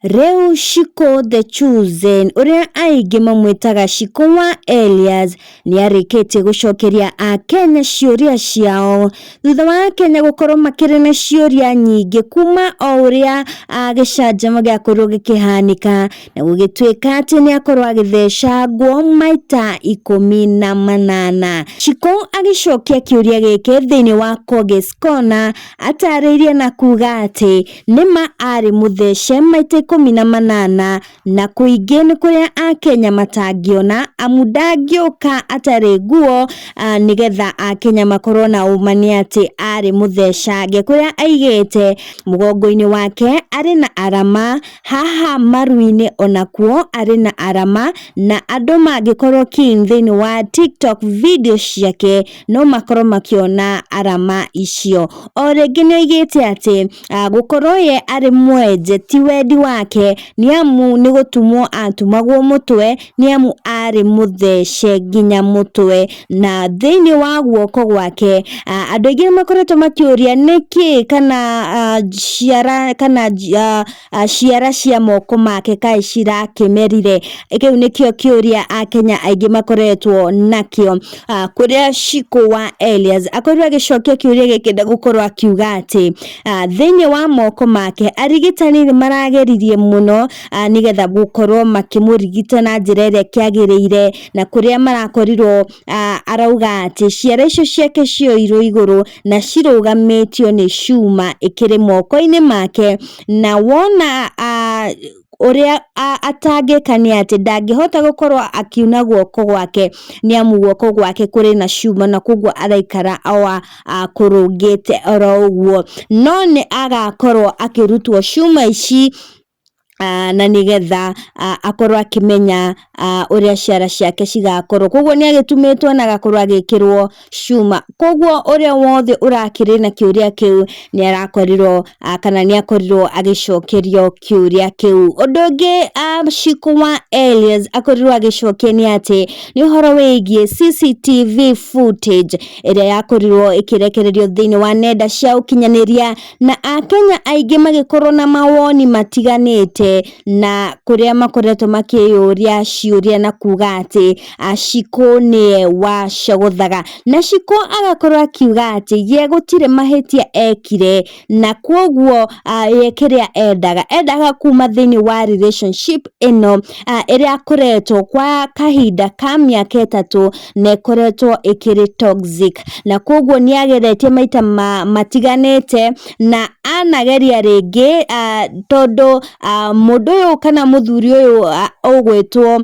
Reu Shiko the Chosen uria aingĩ mamwĩtaga Shiko wa Elias nĩ arĩkĩtie gũcokeria Akenya ciũria ciao thutha wa Akenya gũkorwo makĩrĩ na ciũria nyingĩ kuma o ũrĩa gĩcanjama gĩakorwo gĩkĩhanĩka na gũgĩtuĩka atĩ nĩ akorwo agĩthecangwo maita 18. Shiko agĩcokia kĩũria gĩkĩ thĩinĩ wa Koges Corner atarĩirie na kuga atĩ nĩma arĩ mũthece maita 18 na kũingĩ nĩ kũrĩa Akenya matangĩona amu ndangĩũka atarĩ nguo nĩgetha Akenya makorwo na ũmani atĩ arĩ mũthecange, kũrĩa aigĩte mũgongo-inĩ wake arĩ na arama, haha maru-inĩ onakuo arĩ na arama, na andũ mangĩkorwo keen thĩinĩ wa TikTok video ciake no makorwo makĩona arama icio. O rĩngĩ nĩ oigĩte atĩ gũkorwo ye arĩ mwenje ti wendi wake nĩamu nĩ gũtumwo atumagwo mũtwe nĩamu arĩ mũthece nginya mũtwe na thĩinĩ wa guoko gwake. Andũ aingĩ makoretwo makĩũria nĩkĩ ciara cia moko make kaĩ cirakĩmerire. Kĩu nĩkĩo kĩũria Akenya aingĩ makoretwo nakĩo, kũrĩa Shiko wa Elias akorirwo agĩcokia kĩũria gĩkĩ na gũkorwo akiuga atĩ thĩinĩ wa moko make arigitani nĩ marageririe mũno nĩgetha gũkorwo makĩmũrigita na njĩra ĩrĩa kĩagĩrĩire, na kũrĩa marakorirwo arauga atĩ ciara icio ciake cioirwo igũrũ na cirũgamĩtio nĩ cuma ĩkĩrĩ moko-inĩ make, na wona ũrĩa atangĩka nĩ atĩ ndangĩhota gũkorwo akiuna guoko gwake nĩamu guoko gwake kũrĩ na cuma na koguo araikara kũrũngĩte oro ũguo, no nĩ agakorwo akĩrutwo cuma ici na nĩgetha akorwo akĩmenya ũrĩa ciara ciake cigakorwo. Koguo nĩ agĩtumĩtwo na agakorwo agĩkĩrwo cuma, koguo ũrĩa wothe ũrakĩrĩ na kĩũria kĩu nĩ arakorirwo kana nĩ akorirwo agĩcokerio kĩũria kĩu. Ũndũ ũngĩ Shiko wa Elias akorirwo agĩcokia nĩ atĩ nĩ ũhoro wĩgiĩ CCTV footage ĩrĩa yakorirwo ĩkĩrekererio thĩinĩ wa nenda cia ũkinyanĩria, na Akenya aingĩ magĩkorwo na mawoni matiganĩte na kũrĩa makoretwo makĩyũria ciũria na kuga atĩ Shiko nĩwe wacagũthaga, na Shiko agakorwo akiuga atĩ ye gũtirĩ mahĩtia ekire na koguo ye kĩrĩa endaga kuma thĩinĩ wa relationship ĩno ĩrĩa akoretwo kwa kahinda ka mĩaka 3 na ĩkoretwo ĩkĩrĩ toxic, na koguo nĩ ageretie maita matiganĩte na anageria rĩngĩ tondũ mũndũ ũyũ kana mũthuri ũyũ ũgwĩtwo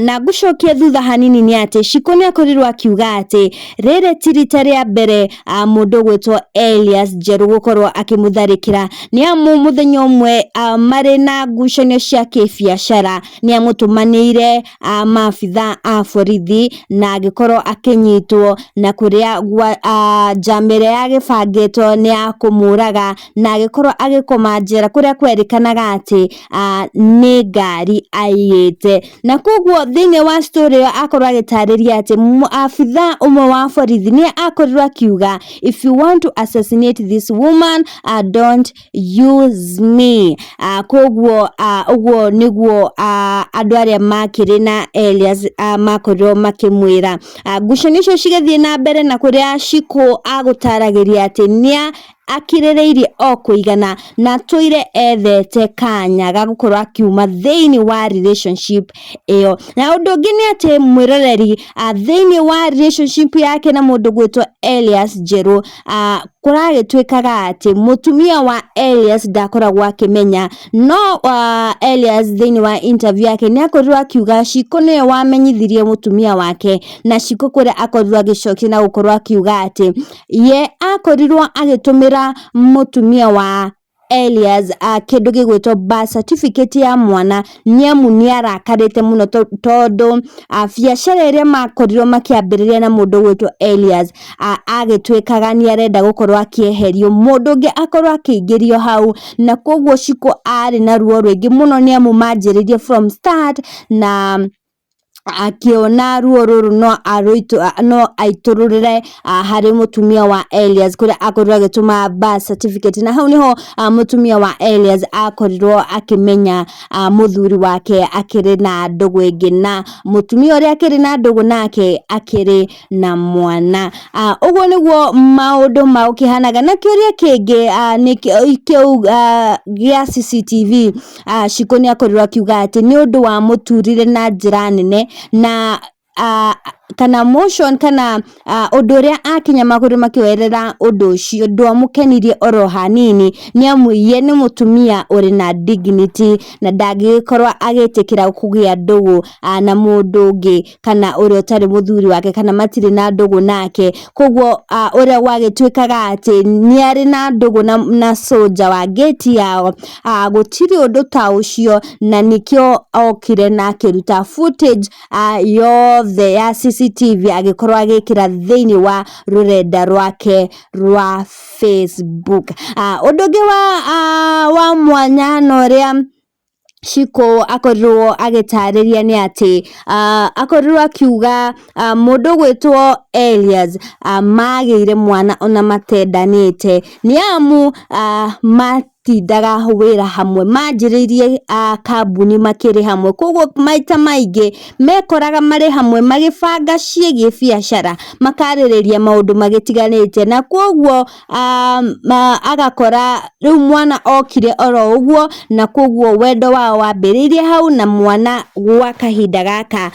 na ngũcokia thutha hanini nĩ atĩ Shiko nĩ akorirwo akiuga atĩ rĩrĩ ti rita rĩa mbere mũndũ ũgwĩtwo Elias Njeru gũkorwo akĩmũtharĩkĩra, nĩamu mũthenya ũmwe marĩ na ngucanio cia kĩbiacara nĩ amũtũmanĩire maabitha a borithi na agĩkorwo akĩnyitwo, na kũrĩa njama ĩrĩa yagĩbangĩtwo nĩ ya kũmũraga na agĩkorwo agĩkoma njera, kũrĩa kwerĩkanaga atĩ nĩ ngari aiyĩte. Na koguo thĩinĩ wa story ĩyo akorwo agĩtarĩria atĩ abitha ũmwe wa borithi nĩ akorirwo akiuga if you want to assassinate this woman don't use me. Koguo ũguo nĩguo andũ arĩa makĩrĩ na Elias makorirwo makĩmwĩra. Ngucanio icio cigĩthiĩ na mbere na kũrĩa Shiko agũtaragĩria atĩ nĩ akirĩrĩirie o kũigana na tũire ethete kanya ga gũkorwo akiuma thĩinĩ wa relationship ĩyo. Na ũndũ ũngĩ nĩ atĩ mwĩroreri thĩinĩ wa relationship yake na mũndũ gwĩtwo Elias Njeru kũragĩtuĩkaga atĩ mũtumia wa Elias ndakoragwo akĩmenya, no Elias thĩinĩ wa interview yake nĩ akorirwo akiuga Shiko nĩwe wamenyithirie mũtumia wake, na Shiko kũrĩa akorirwo agĩcokia na gũkorwo akiuga atĩ ye akorirwo agĩtũmĩra mũtumia wa Elias kĩndũ gĩgwĩtwo birth certificate ya mwana nĩamu nĩ arakarĩte mũno tondũ biacara ĩrĩa makorirwo makĩambĩrĩria na mũndũ gwĩtwo Elias agĩtuĩkaga nĩ arenda gũkorwo akĩeherio mũndũ ũngĩ akorwo akĩingĩrio hau, na koguo Shiko arĩ na ruo rũingĩ mũno nĩamu manjĩrĩirie from start na akiona ruo ruru no aitururire hari mutumia wa Elias kuria akorirwo agituma birth certificate, na hau niho mutumia wa Elias akorirwo akimenya muthuri wake akiri na ndugu ingi, na mutumia uria akiri na ndugu nake akiri na mwana. Uguo niguo maundu maukihanaga, na kiuria kingi ni kiu gia CCTV Shiko ni akorirwo akiuga ati ni undu wa muturire na njira nene, na kana motion kana undu uria akinya maguru makiwerera undu ucio ndwamukenirie oro hanini, ni amu ye ni mutumia uri na dignity na ndagikorwa agitikira kugia ndugu na mundu ungi kana uria utari muthuri wake kana matiri na ndugu nake. Koguo uria wagitwikaga ati ni ari na ndugu na soja wa gate yao, gutiri undu ta ucio, na nikio okire na kiruta footage yothe ya CCTV agikorwo agikira thiini wa rurenda rwake rwa Facebook. Undu ungi wa mwanya no ria Shiko akorirwo agitariria ni ati akorirwo akiuga mundu gwitwo Elias magire mwana ona matendanite, ni amu matindaga wira hamwe, manjiriirie kambuni makiri hamwe. Koguo maita maingi mekoraga mari hamwe magibanga ciigie biacara, makaririria maundu magitiganite, na koguo agakora riu mwana okire oro uguo, na koguo wendo wao wambiriirie hau, na mwana gwa kahinda gaka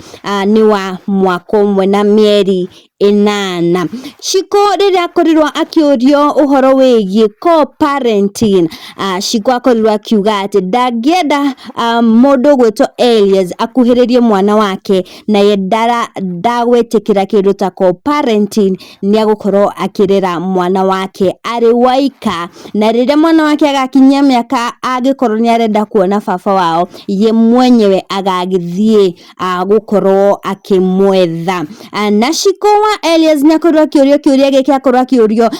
ni wa mwaka umwe na mieri 8. Shiko riria akorirwo akiurio uhoro wigie co-parenting, Shiko akorirwo akiuga ati ndangienda mundu gwitwo Elias akuhiririe mwana wake, na ye ndagwitikira kindu ta co-parenting, ni agukorwo akirera mwana wake ari waika, na riria mwana wake agakinyia miaka agikorwo ni arenda kuona baba wao, ye mwenyewe agagithie gukorwo akimwetha. Na Shiko wa Elias ni akorwo akiurio kiuria giki, akorwo akiurio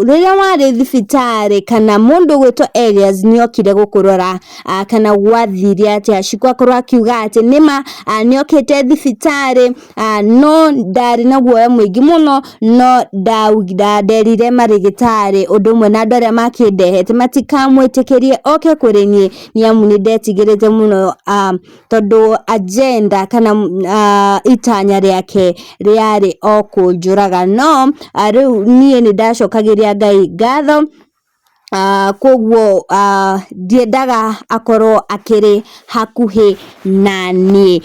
riria wari thibitari kana mundu gwitwo Elias ni okire gukurora kana gwathiria ati. Shiko akorwo akiuga ati nima ni okite thibitari, no ndari na guoya mwingi muno, no nderire marigitari undu umwe na andu aria makindehete matikamwitikirie oke kuri nie, ni amu ni ndetigirite muno tondu agenda kana itanya riake riari okunjuraga. No riu nie ni ndacokagiria Ngai ngatho, koguo ndiendaga akorwo akiri hakuhi na nie.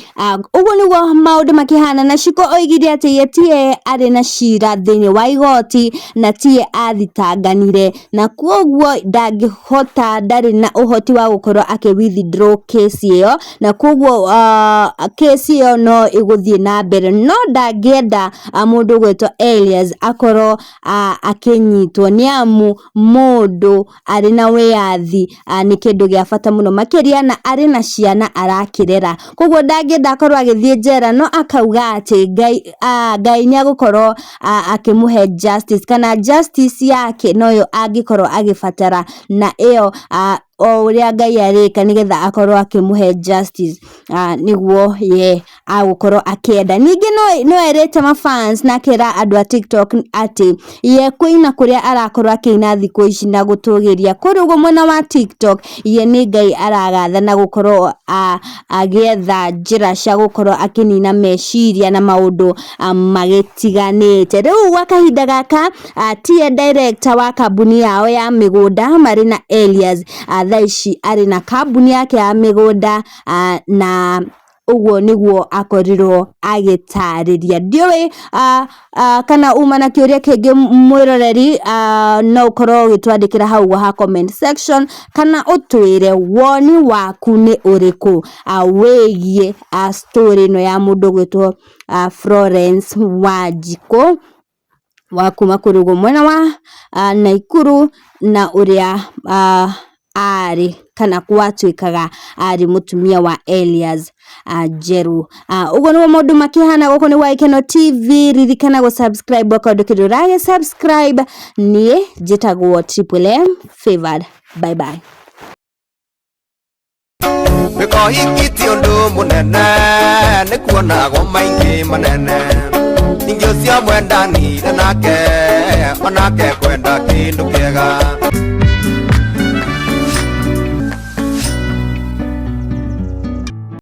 Uguo niguo maundu makihana, na Shiko oigire ati ye tie ari na cira thiini wa igoti, na tie athitanganire, na koguo ndari na uhoti wa gukorwo aki withdraw case iyo, na koguo case iyo no iguthie na mbere, no ndangienda mundu gwitwo Elias akorwo akinyitwo, ni amu mundu ari na wiathi ni kindu gia bata muno makiria, na ari na ciana arakirera. Koguo ndangienda akorwo agithie njera, no akauga ati Ngai ni agukorwo akimuhe justice, kana justice yake noyo angikorwo agibatara, na iyo o uria Ngai arika nigetha akorwo akimuhe justice niguo ye agukorwo akienda. Ningi no erete mafans na kira andu a TikTok ati ye kuina kuria arakorwo akina thiku ici na gutugiria kuri uguo mwena wa TikTok, ye ni Ngai aragatha na gukorwo agietha njira cia gukorwo akinina meciria na maundu magitiganite. Riu gwa kahinda gaka tie director wa kambuni yao ya migunda mari na Elias thaici ari na kambuni yake ya migunda, na uguo niguo akorirwo agitariria. Ndiwe kana uma na kiuria kingi mwiroreri, no ukorwo ugitwandikira hau ha comment section, kana utwire woni waku ni uriku wigie story no ya mundu gwitwo Florence Wanjiku wa kuma kurugo mwena wa Naikuru, na uria ari kana kwatwikaga ari mutumia wa Elias Njeru. Uguo niwo maundu makihana guku ni wa Ikeno TV. Ririkana go subscribe ukaundu kindu rage subscribe. Nie njitagwo Triple M Favored. Bye bye. Biko hikiti undu munene Nikuona gomaingi manene Ingyo sia mwendani Nake kwenda kindu kiega